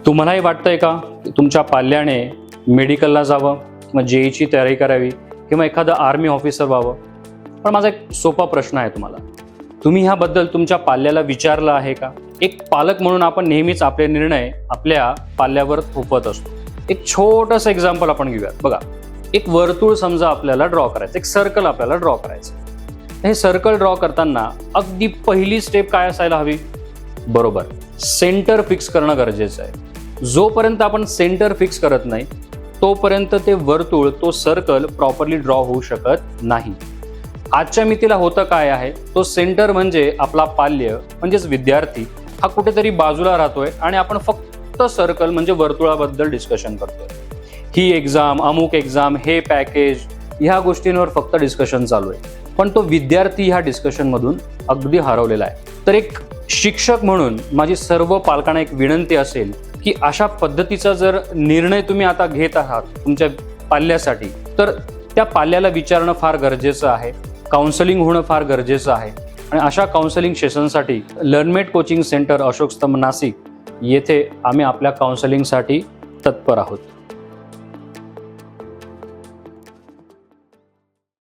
तुम्हालाही वाटतंय का तुमच्या पाल्याने मेडिकलला जावं, मग जेईची तयारी करावी किंवा एखादं आर्मी ऑफिसर व्हावं? पण माझा एक सोपा प्रश्न आहे तुम्हाला, तुम्ही ह्याबद्दल तुमच्या पाल्याला विचारलं आहे का? एक पालक म्हणून आपण नेहमीच आपले निर्णय आपल्या पाल्यावर थोपत असतो. एक छोटंसं एक्झाम्पल आपण घेऊयात. बघा, एक वर्तुळ समजा आपल्याला ड्रॉ करायचं, एक सर्कल आपल्याला ड्रॉ करायचं. हे सर्कल ड्रॉ करताना अगदी पहिली स्टेप काय असायला हवी? बरोबर, सेंटर फिक्स करणं गरजेचं आहे. जोपर्यंत आपण सेंटर फिक्स करत नाही तोपर्यंत ते वर्तुळ, तो सर्कल प्रॉपरली ड्रॉ होऊ शकत नाही. आजच्या मितीला होतं काय आहे, तो सेंटर म्हणजे आपला पाल्य म्हणजेच विद्यार्थी हा कुठेतरी बाजूला राहतोय आणि आपण फक्त सर्कल म्हणजे वर्तुळाबद्दल डिस्कशन करतोय. ही एक्झाम, अमुक एक्झाम, हे पॅकेज, ह्या गोष्टींवर फक्त डिस्कशन चालू आहे, पण तो विद्यार्थी ह्या डिस्कशनमधून अगदी हरवलेला आहे. तर एक शिक्षक म्हणून माझी सर्व पालकांना एक विनंती असेल की अशा पद्धतीचा जर निर्णय तुम्ही आता घेत आहात तुमच्या पाल्यासाठी, तर त्या पाल्याला विचारणं फार गरजेचं आहे, काउन्सलिंग होणं फार गरजेचं आहे. आणि अशा काउन्सलिंग सेशनसाठी लर्नमेट कोचिंग सेंटर, अशोक स्तंभ, नाशिक येथे आम्ही आपल्या काउन्सलिंगसाठी तत्पर आहोत.